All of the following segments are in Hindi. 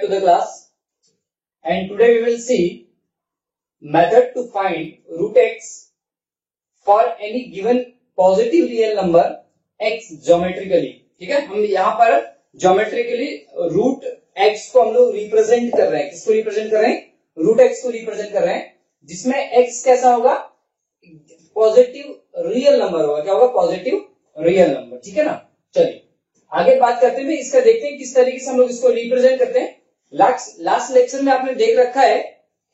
to the class, and today we will see method to find root x for any given positive real number x geometrically. ठीक है, हम यहाँ पर geometrically रूट x को हम लोग रिप्रेजेंट कर रहे हैं. किसको रिप्रेजेंट कर रहे हैं? रूट x को रिप्रेजेंट कर रहे हैं, जिसमें x कैसा होगा? पॉजिटिव रियल नंबर होगा. क्या होगा? Positive real number. ठीक है ना. चलिए आगे बात करते हैं, इसका देखते हैं किस तरीके से हम लोग इसको रिप्रेजेंट करते हैं. लास्ट लेक्चर में आपने देख रखा है,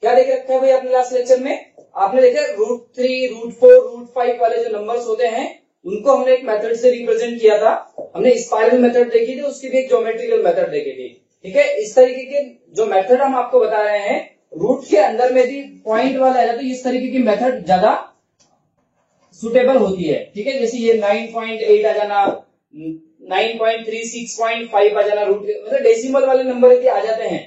क्या देख रखा है भाई आपने लास्ट लेक्चर में? आपने देखा √3, √4, √5 वाले जो नंबर्स होते हैं उनको हमने एक मेथड से रिप्रेजेंट किया था. हमने स्पाइरल मेथड देखी थी, उसकी भी एक ज्योमेट्रिकल मेथड देखी थी. ठीक है, इस तरीके के जो मेथड हम आपको बता रहे हैं, रूट के अंदर में भी पॉइंट वाला है तो इस तरीके की मेथड ज्यादा सुटेबल होती है. ठीक है, जैसे ये 9.8 आ जाना, 9.36.5 आ जाना, रूट मतलब डेसिमल वाले नंबर यदि आ जाते हैं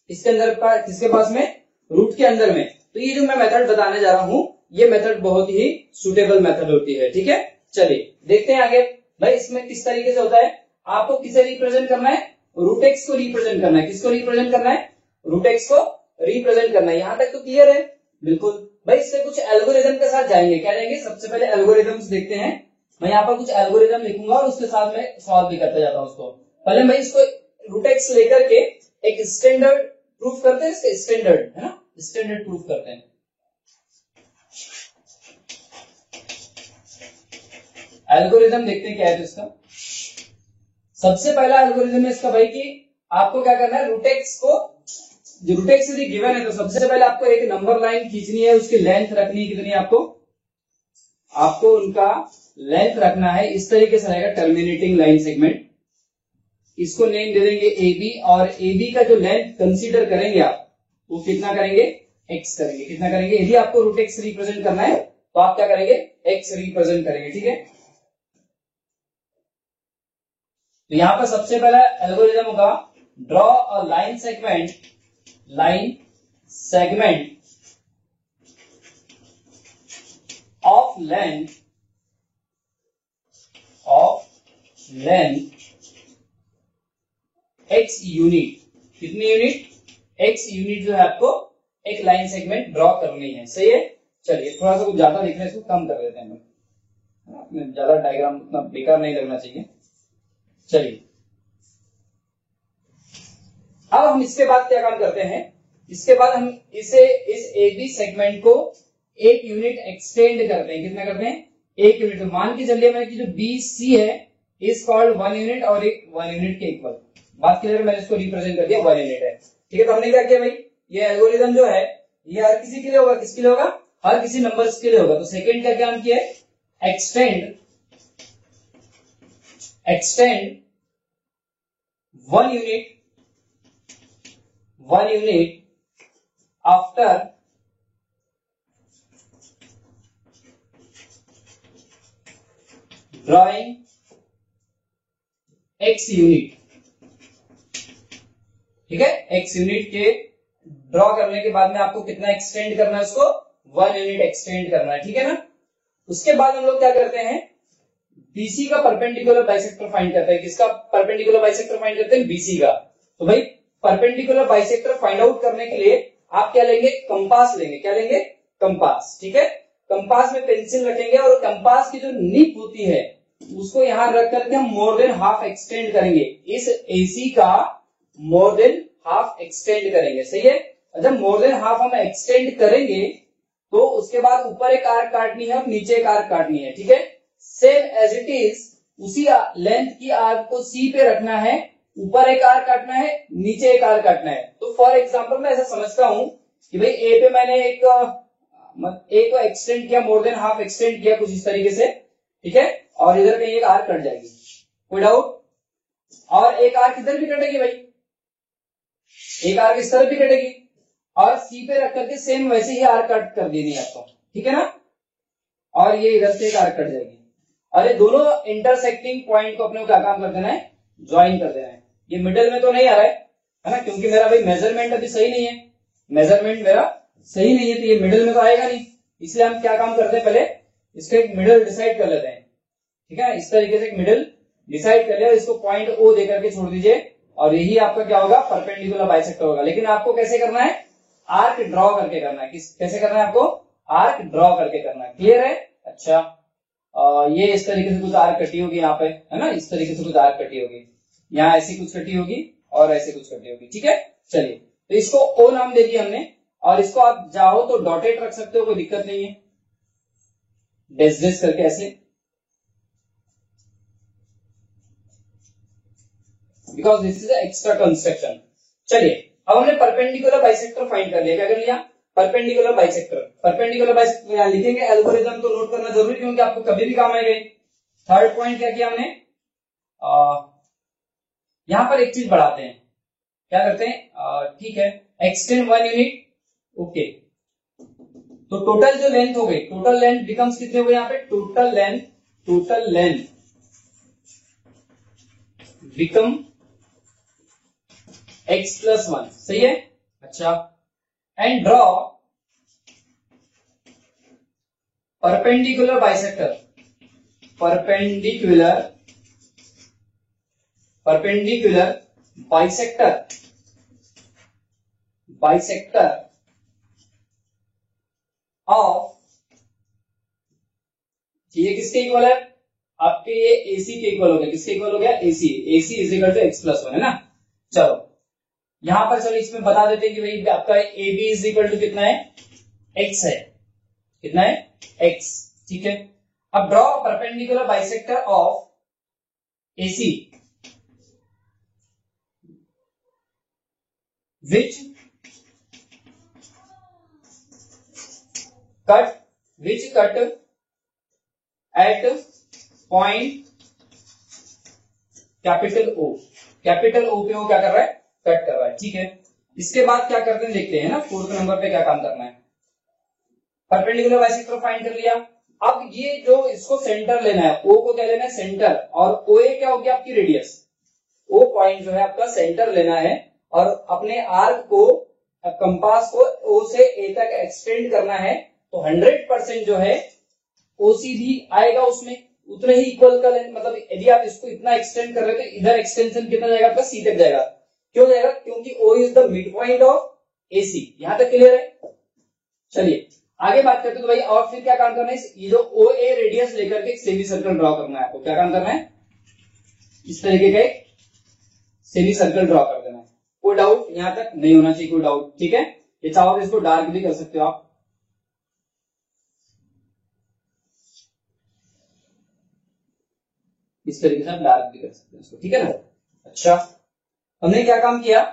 इसके अंदर किसके पास में? रूट के अंदर में. तो ये जो मैं मेथड बताने जा रहा हूं, ये मेथड बहुत ही सुटेबल मेथड होती है. ठीक है, चलिए देखते हैं आगे भाई इसमें किस तरीके से होता है. आपको किसे रिप्रेजेंट करना है? रूट एक्स को रिप्रेजेंट करना है. किसको रिप्रेजेंट करना है? रूट एक्स को रिप्रेजेंट करना है. यहां तक तो क्लियर है? बिल्कुल भाई. इससे कुछ एल्गोरिथम के साथ जाएंगे. क्या जाएंगे? सबसे पहले एल्गोरिथम्स देखते हैं. मैं यहाँ पर कुछ एल्गोरिथम लिखूंगा और उसके साथ में सॉल्व भी करता जाता हूँ उसको. पहले मैं इसको रूट एक्स लेकर के एक स्टैंडर्ड प्रूफ करते हैं. इसके स्टैंडर्ड है ना, स्टैंडर्ड प्रूफ करते हैं. एल्गोरिथम देखते हैं क्या है. तो इसका सबसे पहला एल्गोरिथम है इसका भाई कि आपको क्या करना है? रूट एक्स को, जो रूट एक्स यदि गिवन है तो सबसे पहले आपको एक नंबर लाइन खींचनी है. उसकी लेंथ रखनी है कितनी? आपको उनका लेंथ रखना है. इस तरीके से रहेगा टर्मिनेटिंग लाइन सेगमेंट. इसको नेम दे देंगे AB, और AB का जो लेंथ कंसीडर करेंगे आप, वो कितना करेंगे? x करेंगे. कितना करेंगे? यदि आपको रूट एक्स रिप्रेजेंट करना है तो आप क्या करेंगे? x रिप्रेजेंट करेंगे. ठीक है, तो यहां पर सबसे पहला एल्गोरिथम होगा draw a line segment of length x unit. कितनी यूनिट? x यूनिट जो है आपको एक लाइन सेगमेंट ड्रॉ करनी है. सही है. चलिए थोड़ा सा कुछ ज्यादा लिख रहे हैं, इसको कम कर देते हैं. ज्यादा डायग्राम उतना बेकार नहीं लगना चाहिए. चलिए अब हम इसके बाद क्या काम करते हैं? इसके बाद हम इस AB सेगमेंट को एक यूनिट एक्सटेंड करते हैं. कितना करते हैं? एक यूनिट. मान के चलिए मैं कि जो BC है इज कॉल्ड 1 यूनिट और एक 1 यूनिट के इक्वल. बात क्लियर है? मैंने इसको रिप्रेजेंट कर दिया 1 यूनिट है. ठीक है, तो हमने क्या किया भाई? ये एल्गोरिथम जो है ये हर किसी के लिए होगा. किसके लिए होगा? हर किसी नंबर्स के लिए होगा. तो सेकंड का क्या काम किया है? Extend 1 unit after drawing x unit. ठीक है, x यूनिट के ड्रॉ करने के बाद में आपको कितना एक्सटेंड करना है? उसको 1 यूनिट एक्सटेंड करना है. ठीक है ना. उसके बाद हम लोग क्या करते हैं? BC का परपेंडिकुलर बाइसेक्टर फाइंड करते हैं. किसका परपेंडिकुलर बाइसेक्टर फाइंड करते हैं? BC का. तो भाई परपेंडिकुलर बाइसेक्टर फाइंड आउट करने के लिए आप क्या लेंगे? कंपास लेंगे. क्या लेंगे? कंपास. ठीक है, कंपास में पेंसिल रखेंगे और कंपास की जो नीप होती है उसको यहां रख करके हम मोर देन हाफ एक्सटेंड करेंगे. इस AC का मोर देन हाफ एक्सटेंड करेंगे. सही है. जब मोर देन हाफ हम एक्सटेंड करेंगे तो उसके बाद ऊपर एक आर्क काटनी है और नीचे एक आर्क काटनी है. ठीक है, सेम एज इट इज उसी लेंथ की आर्क को C पे रखना है. ऊपर एक आर्क काटना है, नीचे एक आर्क काटना है. तो फॉर एग्जांपल मैं ऐसा समझता हूं कि भाई A पे मैंने एक को एक्सटेंड किया, मोर देन हाफ एक्सटेंड किया कुछ इस तरीके से. ठीक है, और इधर कहीं एक आर्क कट जाएगी. कोई डाउट? और एक आर्क इधर भी कटेगी भाई, एक आर्क इस तरफ भी कटेगी, और C पे रख करके सेम वैसे ही आर्क कट कर देनी है आपको. ठीक है ना. और ये इधर से एक आर्क कट जाएगी, और ये दोनों इंटरसेक्टिंग पॉइंट को अपने क्या काम कर देना है? ज्वाइन कर देना है. ये मिडिल में तो नहीं आ रहा है ना, क्योंकि मेरा भाई मेजरमेंट अभी सही नहीं है. मेजरमेंट मेरा सही नहीं है तो ये मिडिल में तो आएगा नहीं. इसलिए हम क्या काम करते हैं? पहले इसका एक मिडिल डिसाइड कर लेते हैं. ठीक है, इस तरीके से एक मिडिल डिसाइड कर लिया. इसको पॉइंट O दे करके छोड़ दीजिए और यही आपका क्या होगा, परपेंडिकुलर बाइसेक्टर होगा। लेकिन आपको कैसे करना है, आर्क ड्रॉ करके करना है। कैसे करना है आपको, आर्क ड्रॉ करके करना है। क्लियर है? अच्छा, ये इस तरीके से कुछ आर्क कटी होगी यहाँ पे, है ना, इस तरीके से कुछ आर्क कटी होगी, यहाँ ऐसी कुछ कटी होगी और ऐसे कुछ कटी होगी। ठीक है, चलिए, तो इसको ओ नाम दे दिया हमने, और इसको आप चाहो तो डॉटेड रख सकते हो, कोई दिक्कत नहीं है, डैश डैश करके ऐसे, because this is extra construction. चलिए, अब हमने परपेंडिकुलर बाइसेक्टर फाइंड कर लिया। क्या कर लिया, परपेंडिकुलर बाइसेक्टर। परपेंडिकुलर बाइसेक्टर यहां लिखेंगे, एल्गोरिथम तो नोट करना जरूरी, क्योंकि आपको कभी भी काम आएगा। थर्ड पॉइंट क्या किया हमने, यहां पर एक चीज बढ़ाते हैं, क्या करते हैं, ठीक है, एक्सटेंड 1 यूनिट। ओके, तो टोटल जो लेंथ हो गई, टोटल लेंथ बिकम्स कितने हुए यहाँ पे, टोटल लेंथ बिकम x+1, सही है। अच्छा, and draw perpendicular bisector, perpendicular bisector of, ये किसके इक्वल है आपके, ये AC के इक्वल हो गया। किसके इक्वल हो गया, AC is equal to x+1, है ना। चलो यहां पर, चलो इसमें बता देते हैं कि भाई आपका AB इज इक्वल टू कितना है, x है, कितना है, x। ठीक है, अब draw perpendicular bisector of AC which cut at point capital O पे वो क्या कर रहा है, कट कर रहा है। ठीक है, इसके बाद क्या करते हैं देखते हैं ना, 4th नंबर पे क्या काम करना है। परपेंडिकुलर बाइसेक्टर फाइंड कर लिया। अब ये जो इसको सेंटर लेना है, O को क्या लेना है, सेंटर, और OA क्या होगी आपकी रेडियस। O पॉइंट जो है आपका सेंटर लेना है, और अपने आर्क को, कंपास को O से A तक एक्सटेंड करना है। तो 100% जो है OC भी आएगा उसमें, उतने ही इक्वल का लेंथ, मतलब यदि आप इसको इतना एक्सटेंड कर रहे हो तो इधर एक्सटेंशन कितना जाएगा आपका, C तक जाएगा। क्यों जाएगा, क्योंकि O is the mid point of AC। यहां तक क्लियर है। चलिए आगे बात करते हैं, तो भाई और फिर क्या काम करना है, ये जो OA रेडियस लेकर के एक सेमी सर्कल ड्रॉ करना है आपको। क्या काम करना है, इस तरीके का एक सेमी सर्कल ड्रॉ कर देना है। कोई डाउट यहां तक नहीं होना चाहिए, कोई डाउट। ठीक है, ये चाहो तो इसको डार्क भी कर सकते हो आप, इस तरीके से आप डार्क भी कर सकते हैं इसको। ठीक है ना। अच्छा, हमने क्या काम किया,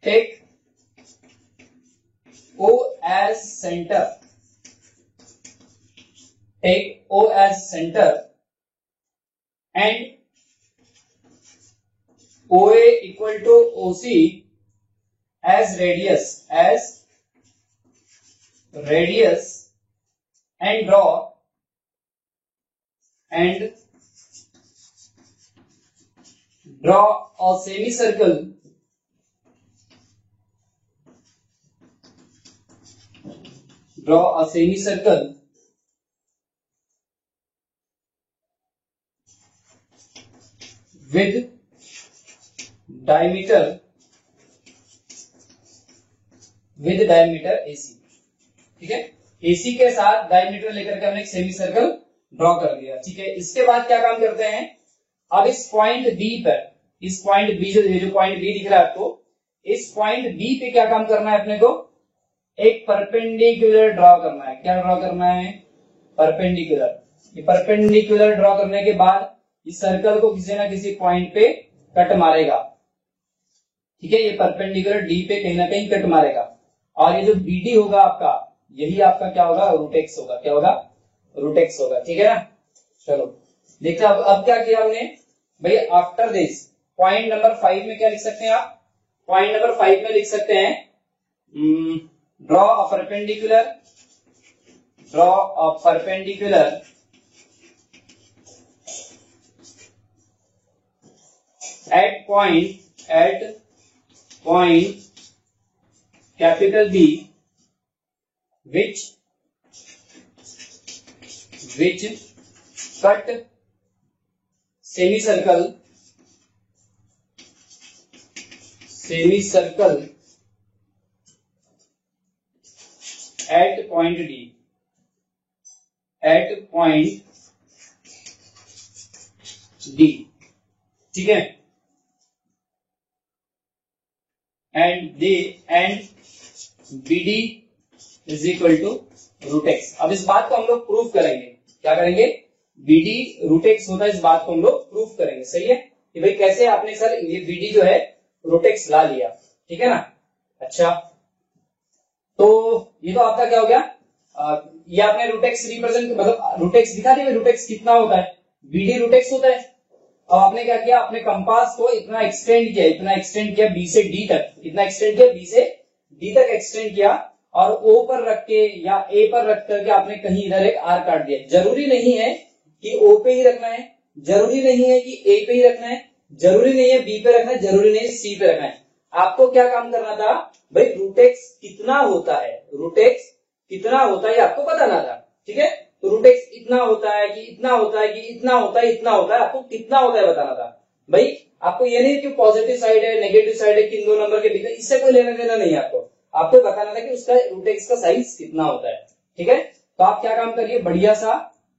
take O as center, take O as center and OA equal to OC as radius, and draw a semicircle with diameter AC। ठीक है, AC के साथ डायमीटर लेकर के हमने एक सेमी सर्कल ड्रॉ कर दिया। ठीक है, इसके बाद क्या काम करते हैं, अब इस पॉइंट B पर, इस पॉइंट B, जो पॉइंट B दिख रहा है आपको, इस पॉइंट B पे क्या काम करना है अपने को, एक परपेंडिकुलर ड्रॉ करना है। क्या ड्रॉ करना है, परपेंडिकुलर। ये परपेंडिकुलर ड्रॉ करने के बाद इस सर्कल को किसी ना किसी पॉइंट पे कट मारेगा। ठीक है, ये परपेंडिकुलर D पे कहीं ना कहीं कट मारेगा, और ये जो BD होगा आपका, यही आपका क्या होगा, रूटेक्स होगा। क्या होगा, रूटेक्स होगा। ठीक है ना। चलो देखते हैं अब क्या किया हमने भाई, आफ्टर दिस पॉइंट नंबर 5 में क्या लिख सकते हैं आप, पॉइंट नंबर 5 में लिख सकते हैं, draw a perpendicular at point capital B which cut semicircle semicircle at point D, at point D, ठीक है, and BD is equal to root x. अब इस बात को हम लोग प्रूफ करेंगे, क्या करेंगे, BD रूट एक्स होता है, इस बात को हम लोग प्रूफ करेंगे। सही है कि भाई कैसे आपने सर ये BD जो है रूट एक्स ला लिया, ठीक है ना। अच्छा, तो ये तो आपका क्या हो गया, ये आपने रूट एक्स रिप्रेजेंट, मतलब रूट एक्स दिखा दिया, रूट एक्स कितना होता है, BD रूट एक्स होता है। अब आपने क्या किया, अपने कंपास को इतना एक्सटेंड किया, इतना एक्सटेंड किया B से D तक, कितना एक्सटेंड किया, B से D तक एक्सटेंड किया, और O पर रख के या A पर रख करके आपने कहीं इधर एक आर काट दिया। जरूरी नहीं है कि O पे ही रखना है, जरूरी नहीं है कि A पे ही रखना है, जरूरी नहीं है B पे रखना है, जरूरी नहीं है C पे रखना है। आपको क्या काम करना था भाई, रूट एक्स कितना होता है, रूट एक्स कितना होता है आपको बताना था, ठीक है। तो रूट एक्स इतना होता है कि इतना होता है कि इतना होता है, इतना होता है, आपको कितना होता है बताना था भाई। आपको ये नहीं कि पॉजिटिव साइड है नेगेटिव साइड है किन दो नंबर के बीच, इससे कोई लेना देना नहीं है आपको बताना था कि उसका रूट एक्स का साइज कितना होता है, ठीक है। तो आप क्या काम करिए, बढ़िया सा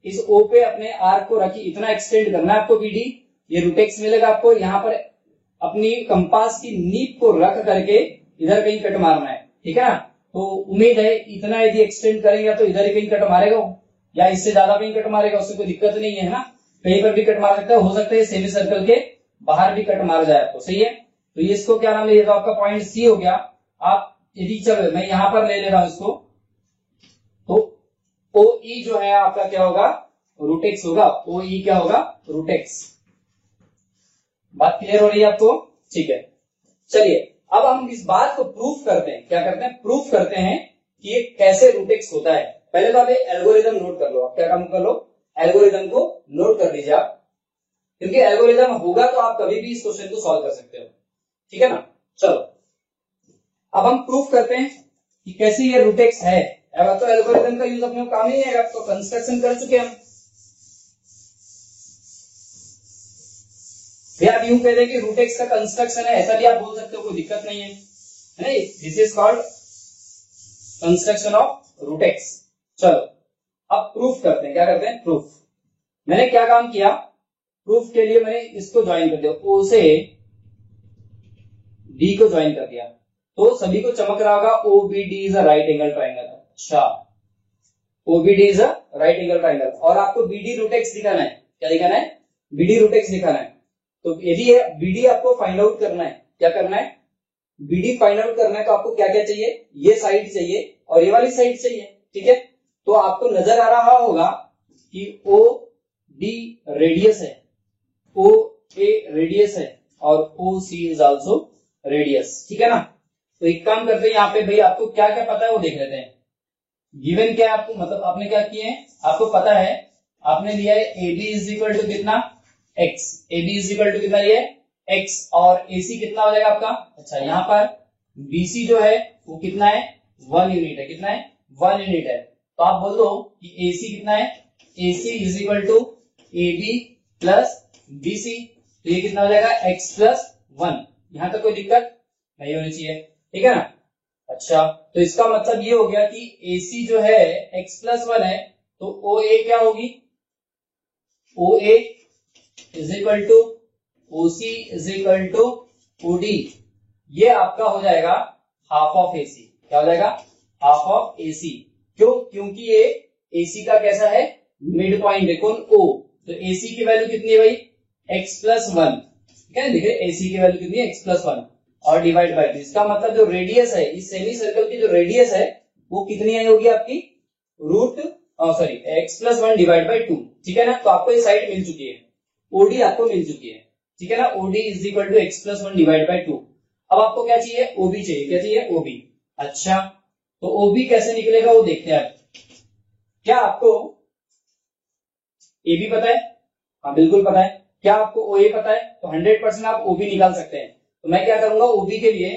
इस O पे अपने आर्क को रखिए, इतना एक्सटेंड करना है आपको BD, ये रूट एक्स मिलेगा आपको। यहाँ पर अपनी कंपास की नीब को रख करके इधर कहीं कट मारना है, ठीक है ना। तो उम्मीद है इतना यदि एक्सटेंड करेंगे तो इधर ही कहीं कट मारेगा, या इससे ज्यादा कहीं कट मारेगा, उससे कोई दिक्कत नहीं है ना, कहीं पर भी कट मार सकता है, हो सकता है सेमी सर्कल के बाहर भी कट मार जाए आपको। सही है, तो ये इसको क्या नाम है, ये तो आपका पॉइंट C हो गया। आप यदि चलो मैं यहां पर ले ले रहा हूं इसको, तो OE जो है आपका क्या होगा, रूट एक्स होगा, OE क्या होगा, रूट एक्स। बात क्लियर हो रही है आपको, ठीक है। चलिए अब हम इस बात को प्रूफ करते हैं, क्या करते हैं, प्रूफ करते हैं कि ये कैसे रूट एक्स होता है। पहले तो आप एल्गोरिदम नोट कर लो, आप क्या काम कर लो, एल्गोरिदम को नोट कर लीजिए आप, क्योंकि एल्गोरिदम होगा तो आप कभी भी इस क्वेश्चन को सॉल्व कर सकते हो, ठीक है ना। चलो अब हम प्रूफ करते हैं कि कैसे ये रूट एक्स है। अब तो एल्गोरिदम का यूज अपने काम ही है, अब तो कंस्ट्रक्शन कर चुके हम। आप यूं कह दें कि रूट एक्स का कंस्ट्रक्शन है, ऐसा भी आप बोल सकते हो, कोई दिक्कत नहीं है, this is called construction of root x. चलो अब प्रूफ करते हैं, क्या करते हैं, प्रूफ। मैंने क्या काम किया, प्रूफ के लिए मैंने इसको ज्वाइन कर दिया, O से D को ज्वाइन कर दिया, तो सभी को चमक रहा होगा OBD is a right angle triangle. अच्छा, OBD is a right angle triangle, और आपको BD रूट एक्स दिखाना है, क्या दिखाना है, BD रूट एक्स दिखाना है। तो यदि BD आपको फाइंड आउट करना है, क्या करना है, BD फाइंड आउट करना है, तो आपको क्या क्या चाहिए, ये साइड चाहिए और ये वाली साइड चाहिए, ठीक है। तो आपको नजर आ रहा होगा कि OD रेडियस है, OA रेडियस है और OC इज आल्सो रेडियस, ठीक है ना। तो एक काम करते हैं, यहाँ पे भाई आपको क्या क्या पता है वो देख लेते हैं। गिवन क्या है आपको, मतलब आपने क्या किए हैं, आपको पता है, आपने लिया है AB इज इक्वल टू कितना, x, AB is equal to कितना लिया है, x, और AC कितना हो जाएगा आपका, अच्छा यहाँ पर BC जो है वो कितना है, 1 यूनिट है, कितना है, 1 यूनिट है। तो आप बोल दो कि AC कितना है, AC is equal to AB plus BC, तो ये कितना हो जाएगा, x प्लस 1। यहां तक कोई दिक्कत नहीं होनी चाहिए, ठीक है ना। अच्छा, तो इसका मतलब ये हो गया कि AC जो है x प्लस 1 है, तो OA क्या होगी, OA is equal to OC is equal to OD, ये आपका हो जाएगा हाफ ऑफ AC। क्या हो जाएगा, हाफ ऑफ AC। क्यों, क्योंकि ये AC का कैसा है, मिड पॉइंट है, कौन, O। तो AC की वैल्यू कितनी है भाई, x प्लस 1, ठीक है, देखिए AC की वैल्यू कितनी है, x प्लस 1 और डिवाइड बाय 2। इसका मतलब जो रेडियस है, इस सेमी सर्कल की जो रेडियस है वो कितनी आई होगी आपकी, root sorry x plus 1 divide by 2, ठीक है ना। तो आपको ये साइड मिल चुकी है, OD आपको मिल चुकी है, ठीक है ना। OD is equal to x plus 1 divide by 2। अब आपको क्या चाहिए, OB चाहिए, क्या चाहिए, OB। अच्छा, तो OB कैसे निकलेगा वो देखते हैं। क्या आपको AB पता है, हाँ बिल्कुल पता है। क्या आपको OA पता है, तो 100% आप OB निकाल सकते हैं। तो मैं क्या करूंगा, OB के लिए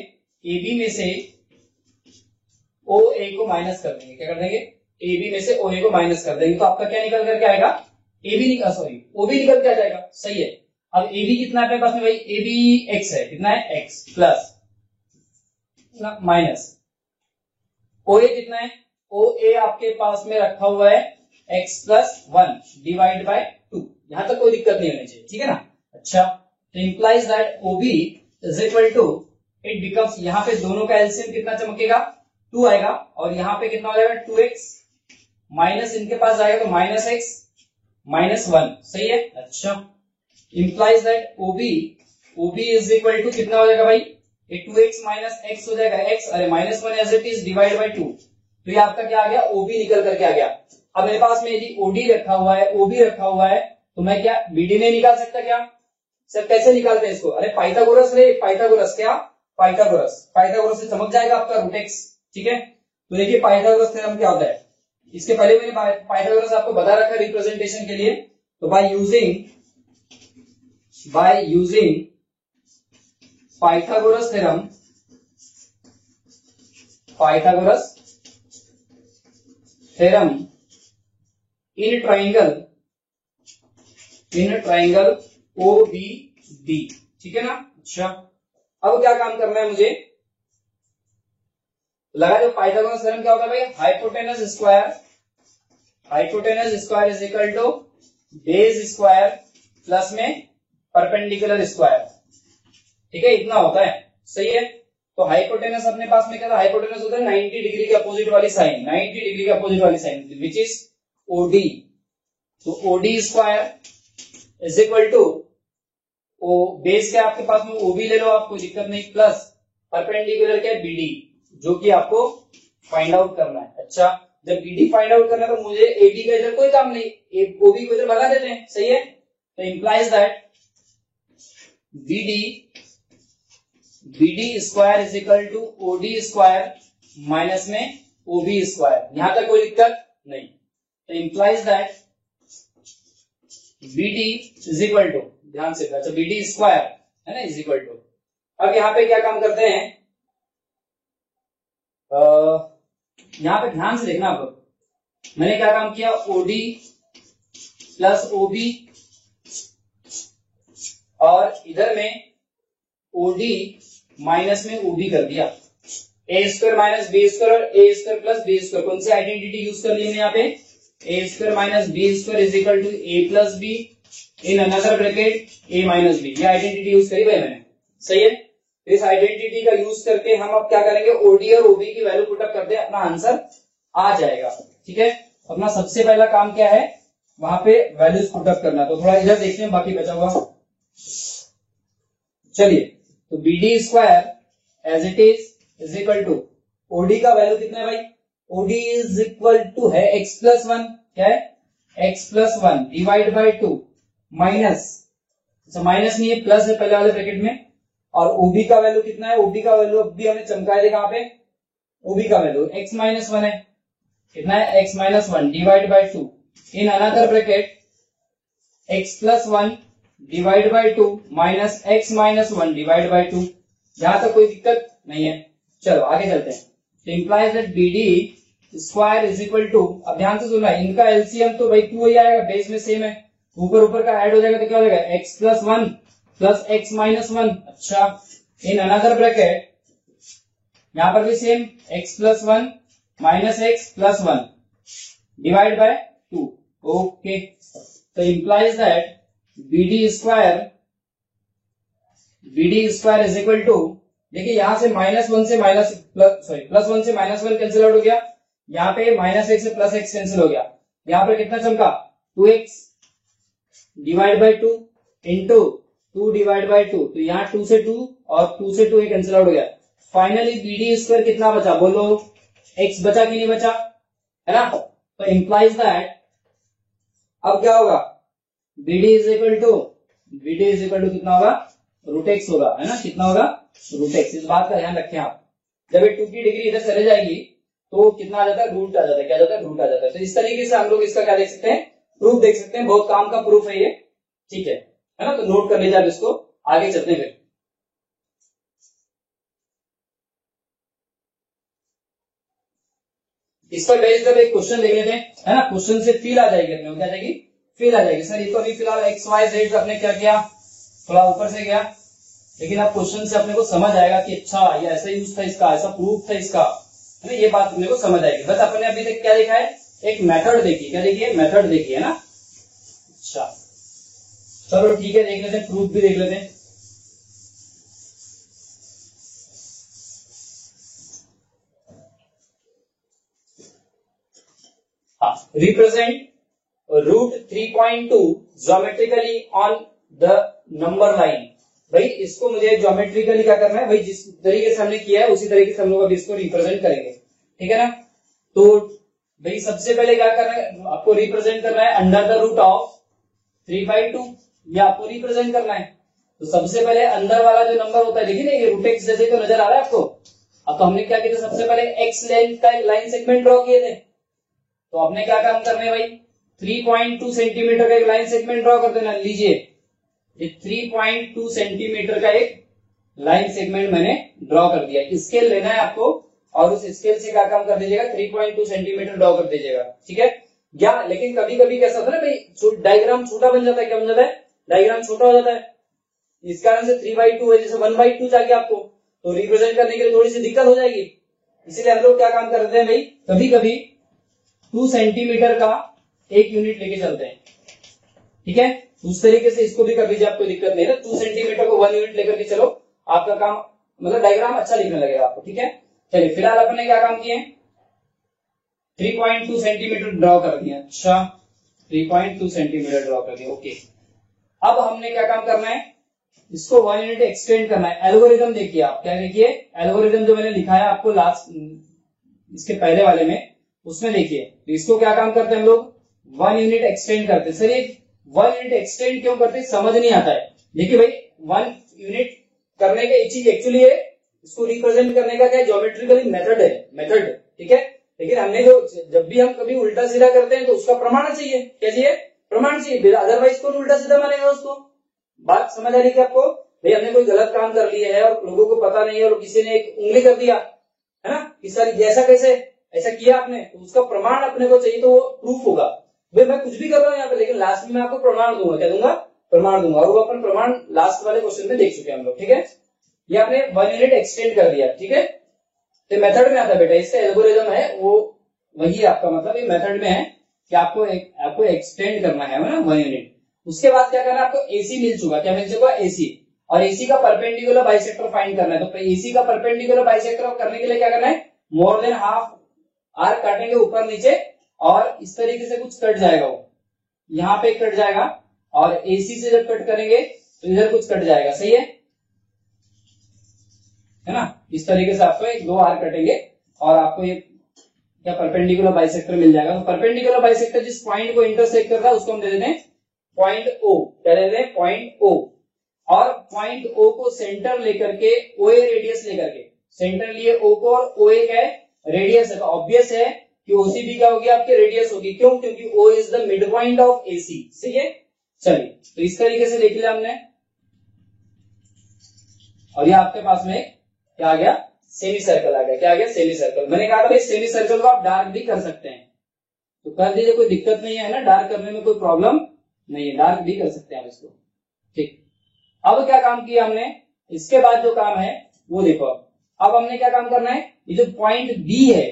AB में से OA को माइनस कर देंगे, क्या कर देंगे, AB में से OA को माइनस कर देंगे, तो आपका क्या निकल करके आएगा, AB निकल, सॉरी OB निकल के आ जाएगा, सही है। अब AB कितना है अपने पास में भाई, AB x है, कितना है, x प्लस माइनस ओ ए कितना है, ओ ए आपके पास में रखा हुआ है x+1 डिवाइड बाय 2, यहां तक कोई दिक्कत नहीं होनी चाहिए, ठीक है ना। अच्छा, तो implies that OB is equal to, it becomes, यहाँ पे दोनों का एलसीएम कितना चमकेगा, 2 आएगा, और यहाँ पे कितना हो जाएगा 2x, माइनस इनके पास जाएगा तो -x -1, सही है। अच्छा, implies that OB is equal to कितना हो जाएगा भाई, ये 2x माइनस x हो जाएगा, x अरे -1 as it is divide by 2, तो ये आपका क्या आ गया, OB निकल करके आ गया। अब मेरे पास में यदि OD रखा हुआ है, OB रखा हुआ है, तो मैं क्या BD नहीं निकाल सकता क्या? सर कैसे निकालते हैं इसको? अरे पाइथागोरस रे, पाइथागोरस क्या, पाइथागोरस से चमक जाएगा आपका रूट x, ठीक है। तो देखिए पाइथागोरस थ्योरम क्या होता है, इसके पहले मैंने पाइथागोरस आपको बता रखा है रिप्रेजेंटेशन के लिए। तो by using Pythagoras theorem in triangle OBD, ठीक है ना। अच्छा, अब क्या काम करना है मुझे, लगा जो पाइथागोरस थ्योरम क्या होता है भाई, hypotenuse square is equal to base square plus में परपेंडिकुलर स्क्वायर, ठीक है, इतना होता है, सही है। तो हाइपोटेनस अपने पास में क्या था, हाइपोटेनस होता है 90 डिग्री के अपोजिट वाली साइन, 90 डिग्री के अपोजिट वाली साइन विच इज OD। तो OD square is equal to, base क्या आपके पास में OB ले लो आप, कोई दिक्कत नहीं, प्लस परपेंडिकुलर क्या है BD, जो कि आपको फाइंड आउट करना है। अच्छा, जब BD फाइंड आउट करना है तो मुझे AD का इधर कोई काम नहीं, OB को इधर भगा देते हैं, सही है। तो implies that BD square is equal to OD square minus में OB स्क्वायर, यहां तक कोई दिक्कत नहीं। तो implies that BD is equal to, ध्यान से, अच्छा BD स्क्वायर है ना इज इक्वल टू, अब यहाँ पे क्या काम करते हैं, यहां पे ध्यान से देखना आप, मैंने क्या काम किया, OD प्लस OB, और इधर में OD माइनस में OB कर दिया, a square minus b square और a square plus b square, कौन सी आइडेंटिटी यूज कर ली है यहाँ पे, a square minus b square is equal to a plus b in another bracket a minus b, ये आइडेंटिटी यूज करी भाई मैंने, सही है। तो इस आइडेंटिटी का यूज करके हम अब क्या करेंगे, OD और OB की वैल्यू पुटअप करते हैं, अपना आंसर आ जाएगा, ठीक है। अपना सबसे पहला काम क्या है, वहां पे वैल्यूज पुटअप करना। तो थोड़ा इधर देखते हैं बाकी बचा हुआ, चलिए। तो BD square as it is equal to, OD का वैल्यू कितना है भाई, OD इज इक्वल टू है x+1, क्या है, x+1 divide by 2 minus, minus नहीं है प्लस है पहले वाले ब्रैकेट में, और OB का वैल्यू कितना है, OB का वैल्यू अब भी हमने चमकाया थे कहां पे, OB का वैल्यू x-1 है, कितना है x-1 divide by 2 in another bracket x+1 divide by 2 minus x-1 divide by 2, यहां तक कोई दिक्कत नहीं है। चलो आगे चलते हैं। तो implies that BD square is equal to, अब ध्यान से सुनना, इनका एलसीएम तो भाई 2 ही आएगा, बेस में सेम है, ऊपर का ऐड हो जाएगा तो क्या हो जाएगा, x+1 प्लस x-1। अच्छा, इन अनदर ब्रैकेट यहां पर भी same, x+1 minus x+1 divide by 2, okay. तो implies that BD square is equal to, देखिए यहां से -1 से +1 से -1 कैंसिल आउट हो गया, यहाँ पे -x से +x कैंसिल हो गया, यहाँ पर कितना चमका, 2x divide by 2 into 2 divide by 2, तो यहाँ 2 से 2 और 2 से 2 कैंसिल आउट हो गया। फाइनली BD स्क्वायर कितना बचा, बोलो, x बचा कि नहीं बचा, है ना। तो इंप्लाइज दैट, अब क्या होगा, BD इज इक्वल टू कितना होगा, √x होगा, है ना, कितना होगा, √x। इस बात का ध्यान रखें आप, जब ये 2 की डिग्री इधर चले जाएगी तो कितना आ जाता है, रूट आ जाता है, क्या जाता है, रूट आ जाता है। तो इस तरीके से हम लोग इसका क्या देख सकते हैं, प्रूफ देख सकते हैं, बहुत काम का प्रूफ है ये, ठीक है ना। तो नोट कर लीजिए आप इसको, आगे चलते हैं फिर। इस पर बेस्ड जब एक क्वेश्चन ले लेते हैं, है ना, क्वेश्चन से फील आ जाएगी अपने, क्या जाएगी, फील आ जाएगी। सर ये तो अभी फिलहाल XYZ आपने क्या किया, थोड़ा ऊपर से गया, लेकिन अब क्वेश्चन से अपने को समझ आएगा कि अच्छा ये ऐसा यूज था इसका, ऐसा प्रूफ था इसका, है ना, ये बात अपने को समझ आएगी। बस अपने अभी तक क्या देखा है, एक मेथड देखी, क्या देखी है, मेथड देखी है ना। अच्छा चलो ठीक है, देख लेते हैं, प्रूफ भी देख लेते हैं। हाँ, represent root 3.2 geometrically on the number line. भाई इसको मुझे ज्योमेट्रिकली क्या करना है, भाई जिस तरीके से हमने किया है उसी तरीके से हम लोग अभी इसको रिप्रेजेंट करेंगे, ठीक है ना। तो भाई सबसे पहले क्या करना है, आपको रिप्रेजेंट करना है अंडर द रूट ऑफ 3/2, ये आपको रिप्रेजेंट करना है। तो सबसे पहले अंदर वाला जो नंबर होता है, देखिए ना ये रूट एक्स जैसे तो नजर आ रहा है आपको। अब तो हमने क्या किया था, सबसे पहले एक्स लेंथ का एक लाइन सेगमेंट ड्रॉ किए थे। तो आपने क्या काम करना है भाई, 3.2 सेंटीमीटर का एक लाइन सेगमेंट ड्रॉ कर देना। लीजिए ये 3.2 सेंटीमीटर का एक लाइन सेगमेंट मैंने ड्रॉ कर दिया। स्केल लेना है आपको और उस स्केल से क्या काम कर दीजिएगा, 3.2 सेंटीमीटर ड्रॉ कर दीजिएगा, ठीक है। या लेकिन कभी कभी कैसा होता है ना भाई, डायग्राम छोटा बन जाता है, क्या बन जाता है, डायग्राम छोटा हो जाता है। इस कारण से 3/2 है, जैसे 1/2 चाहिए आपको, तो रिप्रेजेंट करने के लिए थोड़ी सी दिक्कत हो जाएगी। इसीलिए हम लोग क्या काम करते हैं भाई, कभी कभी 2 सेंटीमीटर का एक यूनिट लेके चलते हैं, ठीक है। उस तरीके से इसको भी कर लीजिए, आपको दिक्कत नहीं है। 2 सेंटीमीटर को 1 यूनिट लेकर के चलो, आपका काम मतलब डायग्राम अच्छा लिखने लगेगा आपको, ठीक है। चलिए फिलहाल अपन ने क्या काम किए, 3.2 सेंटीमीटर ड्रॉ कर दिया। अच्छा 3.2 सेंटीमीटर ड्रॉ कर दिया, ओके। अब हमने क्या काम करना है, इसको 1 यूनिट एक्सटेंड करना है। एल्गोरिथम देखिए आप, क्या देखिए, एल्गोरिथम जो मैंने लिखा है आपको लास्ट इसके पहले वाले में, उसमें देखिए। तो इसको क्या काम करते हैं हम लोग, 1 यूनिट एक्सटेंड करते हैं। सर ये 1 यूनिट एक्सटेंड क्यों करते हैं, समझ नहीं आता है। देखिए भाई 1 यूनिट करने का एक चीज एक्चुअली है, इसको रिप्रेजेंट करने का क्या ज्योमेट्रिकली मेथड है, मेथड, ठीक है। लेकिन हमने जो जब भी हम कभी उल्टा सीधा करते हैं तो उसका प्रमाण चाहिए, क्या चाहिए, प्रमाण चाहिए, अदरवाइज कौन उल्टा सीधा मानेगा उसको। बात समझ आ रही है आपको, भाई हमने कोई गलत काम कर लिया है और लोगों को पता नहीं है और किसी ने एक उंगली कर दिया है ना, इस सारी जैसा कैसे ऐसा किया आपने, तो उसका प्रमाण अपने को चाहिए, तो वो प्रूफ होगा। भाई मैं कुछ भी कर रहा हूँ यहाँ पे, लेकिन लास्ट में मैं आपको प्रमाण दूंगा, क्या दूंगा, प्रमाण दूंगा। और वो अपन प्रमाण लास्ट वाले क्वेश्चन में देख चुके हैं हम लोग, ठीक है। ये आपने 1 यूनिट एक्सटेंड कर दिया, ठीक है। तो मेथड में आता है बेटा, इसका एल्गोरिथम है वो वही आपका, मतलब ये मेथड में है कि आपको एक्सटेंड करना है ना 1 यूनिट। उसके बाद क्या करना है, आपको एसी मिल चुका, क्या मिल चुका, एसी। और एसी का परपेंडिकुलर बाइसेक्टर फाइंड करना है। तो एसी का परपेंडिकुलर बाइसेक्टर करने के लिए क्या करना है, मोर देन हाफ आर्क काटेंगे ऊपर नीचे, और इस तरीके से कुछ कट जाएगा, वो यहाँ पे कट जाएगा, और एसी से जब कट करेंगे तो इधर कुछ कट जाएगा, सही है ना। इस तरीके से आपको 2 आर्क कटेंगे और आपको ये क्या परपेंडिकुलर बाइसेक्टर मिल जाएगा। तो परपेंडिकुलर बाइसेक्टर जिस पॉइंट को इंटरसेक्ट करता है उसको हम दे देते हैं पॉइंट ओ, क्या दे देते हैं, पॉइंट ओ। और पॉइंट ओ को सेंटर लेकर के, ओए रेडियस लेकर के, सेंटर लिए ओ को और ओए क्या है, रेडियस है। तो ऑब्वियस है कि ओसीबी क्या होगी, आपकी रेडियस होगी। क्यों, क्योंकि O is the mid point of AC, सही है। चलिए तो इस तरीके से लिख लिया हमने, और ये आपके पास में क्या आ गया, सेमी सर्कल आ गया। क्या आ गया, सेमी सर्कल। मैंने कहा था भाई सेमी सर्कल को आप डार्क भी कर सकते हैं, तो कर दीजिए, कोई दिक्कत नहीं है ना, डार्क करने में कोई प्रॉब्लम नहीं है, डार्क भी कर सकते हैं आप इसको, ठीक। अब क्या काम किया हमने, इसके बाद जो काम है वो देखो। अब हमने क्या काम करना है, ये जो पॉइंट बी है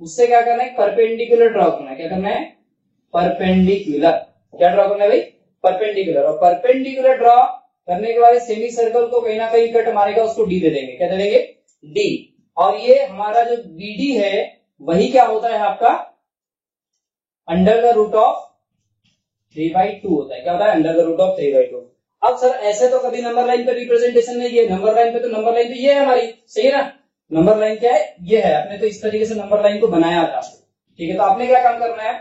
उससे क्या करना है, परपेंडिकुलर ड्रॉ करना है। क्या करना है, परपेंडिकुलर। क्या ड्रॉ करना है भाई, परपेंडिकुलर। और परपेंडिकुलर ड्रॉ करने के बाद सेमी सर्कल को कहीं ना कहीं कट मारेगा, उसको डी दे देंगे। क्या दे देंगे, डी। और ये हमारा जो बीडी है वही क्या होता है आपका, अंडर द रूट ऑफ 3/2 होता है। क्या होता है, अंडर द रूट ऑफ 3/2। अब सर ऐसे तो कभी नंबर लाइन पे रिप्रेजेंटेशन नहीं है, नंबर लाइन पे तो नंबर लाइन तो ये है हमारी, सही है ना। नंबर लाइन क्या है, ये है। आपने तो इस तरीके से नंबर लाइन को बनाया था, ठीक है। तो आपने क्या काम करना है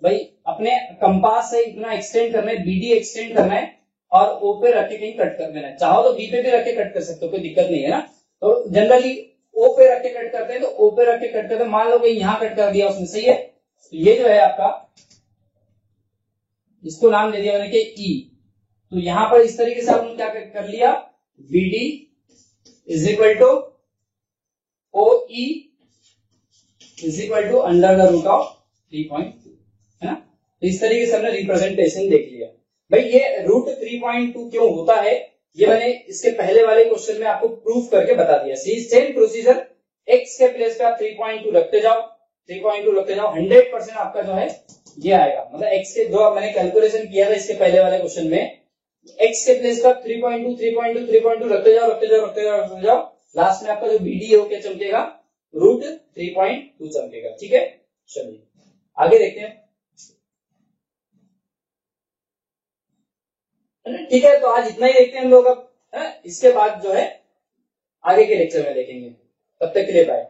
भाई, अपने कंपास से इतना एक्सटेंड करना है, बीडी एक्सटेंड करना है, और ओ पे रख के कहीं कट कर देना है। चाहो तो बी पे भी रख के कट कर सकते हो, कोई दिक्कत नहीं है ना। तो जनरली ओ पे रख के कट करते हैं, तो ओ पे रख के कट करते हैं। मान लो कि यहाँ कट कर दिया उसने, सही है। तो ये जो है आपका, इसको नाम दे दिया मैंने कि ई। तो यहां पर इस तरीके से हमने क्या कर लिया, BD is equal to O E is equal to under the root of 3.2, है ना। तो इस तरीके से हमने रिप्रेजेंटेशन देख लिया। भाई ये रूट 3.2 क्यों होता है, ये मैंने इसके पहले वाले क्वेश्चन में आपको प्रूफ करके बता दिया। सेम प्रोसीजर, एक्स के प्लेस पे आप 3.2 रखते जाओ, 3.2 रखते जाओ, 100% आपका जो है ये आएगा। मतलब एक्स के जो मैंने कैलकुलेशन किया था इसके पहले वाले क्वेश्चन में, एक्स के प्लेस पे आप 3.2 3.2 3.2 रखते जाओ रखते जाओ रखते जाओ रखते जाओ, लास्ट में आपका जो बीडी है वो क्या चमकेगा, √3.2 चमकेगा। ठीक है, चलिए आगे देखते हैं। ठीक है, तो आज इतना ही देखते हैं हम लोग अब, इसके बाद जो है आगे के लेक्चर में देखेंगे। तब तक के लिए बाय।